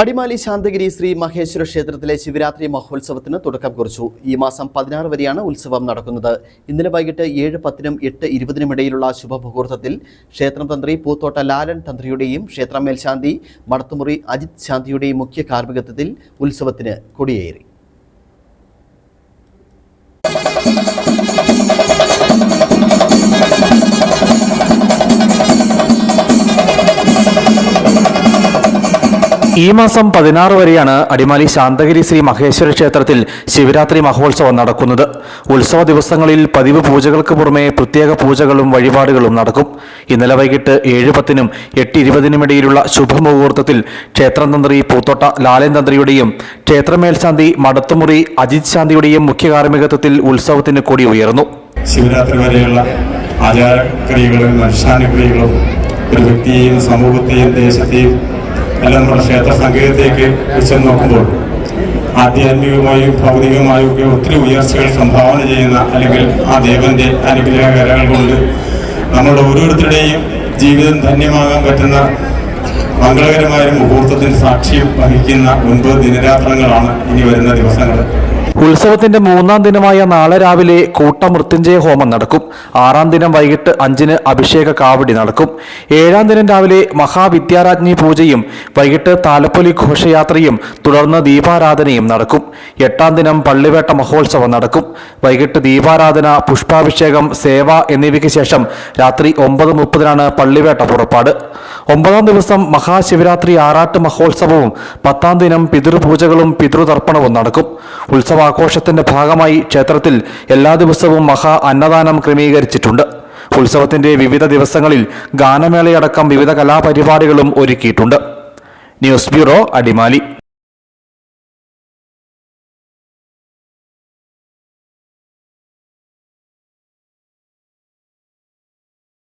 അടിമാലി ശാന്തഗിരി ശ്രീ മഹേശ്വര ക്ഷേത്രത്തിലെ ശിവരാത്രി മഹോത്സവത്തിന് തുടക്കം കുറിച്ചു. ഈ മാസം 16 വരെയാണ് ഉത്സവം നടക്കുന്നത്. ഇന്നലെ വൈകിട്ട് 7:10-നും 8:20-നും ഇടയിലുള്ള ശുഭമുഹൂർത്തത്തിൽ ക്ഷേത്രം തന്ത്രി പൂത്തോട്ട ലാലൻ തന്ത്രിയുടെയും ക്ഷേത്ര മേൽശാന്തി മടത്തുമുറി അജിത് ശാന്തിയുടെയും മുഖ്യ കാർമ്മികത്വത്തിൽ ഉത്സവത്തിന് കൊടിയേറി. ഈ മാസം 16 വരെയാണ് അടിമാലി ശാന്തഗിരി ശ്രീ മഹേശ്വര ക്ഷേത്രത്തിൽ ശിവരാത്രി മഹോത്സവം നടക്കുന്നത്. ഉത്സവ ദിവസങ്ങളിൽ പതിവ് പൂജകൾക്ക് പുറമെ പ്രത്യേക പൂജകളും വഴിപാടുകളും നടക്കും. ഇന്നലെ വൈകിട്ട് 7:10-നും 8:20-നും ഇടയിലുള്ള ശുഭമുഹൂർത്തത്തിൽ ക്ഷേത്രം തന്ത്രി പൂത്തോട്ട ലാലൻ തന്ത്രിയുടെയും ക്ഷേത്രമേൽശാന്തി മടത്തുമുറി അജിത് ശാന്തിയുടെയും മുഖ്യ കാർമ്മികത്വത്തിൽ ഉത്സവത്തിന് കൊടി ഉയർന്നു. ശിവരാത്രി വരെയുള്ള ആചാരക്രിയകളും അനുഷ്ഠാനക്രിയകളും ഒരു വ്യക്തിയെയും സമൂഹത്തെയും ദേശത്തെയും എല്ലാം നമ്മുടെ ക്ഷേത്ര സംഗീതത്തേക്ക് വെച്ച് നോക്കുമ്പോൾ ആധ്യാത്മികമായും ഭൗതികമായും ഒക്കെ ഒത്തിരി ഉയർച്ചകൾ സംഭാവന ചെയ്യുന്ന അല്ലെങ്കിൽ ആ ദേവന്റെ അനുഗ്രഹകരങ്ങൾ കൊണ്ട് നമ്മുടെ ഓരോരുത്തരുടെയും ജീവിതം ധന്യമാകാൻ പറ്റുന്ന മംഗളകരമായ മുഹൂർത്തത്തിന് സാക്ഷ്യം വഹിക്കുന്ന 9 ദിനരാത്രങ്ങളാണ് ഇനി വരുന്ന ദിവസങ്ങൾ. ഉത്സവത്തിന്റെ 3-ാം ദിനമായ നാളെ രാവിലെ കൂട്ടമൃത്യുഞ്ജയ ഹോമം നടക്കും. 6-ാം ദിനം വൈകിട്ട് 5-ന് അഭിഷേക കാവടി നടക്കും. 7-ാം ദിനം രാവിലെ മഹാവിദ്യാരാജ്ഞി പൂജയും വൈകിട്ട് താലപ്പൊലി ഘോഷയാത്രയും തുടർന്ന് ദീപാരാധനയും നടക്കും. 8-ാം ദിനം പള്ളിവേട്ട മഹോത്സവം നടക്കും. വൈകിട്ട് ദീപാരാധന, പുഷ്പാഭിഷേകം, സേവ എന്നിവയ്ക്ക് ശേഷം രാത്രി 9:30-നാണ് പള്ളിവേട്ട പുറപ്പാട്. 9-ാം ദിവസം മഹാശിവരാത്രി ആറാട്ട് മഹോത്സവവും 10-ാം ദിനം പിതൃപൂജകളും പിതൃതർപ്പണവും നടക്കും. ഉത്സവാഘോഷത്തിന്റെ ഭാഗമായി ക്ഷേത്രത്തിൽ എല്ലാ ദിവസവും മഹാ അന്നദാനം ക്രമീകരിച്ചിട്ടുണ്ട്. ഉത്സവത്തിന്റെ വിവിധ ദിവസങ്ങളിൽ ഗാനമേളയടക്കം വിവിധ കലാപരിപാടികളും ഒരുക്കിയിട്ടുണ്ട്. News bureau, Adimali.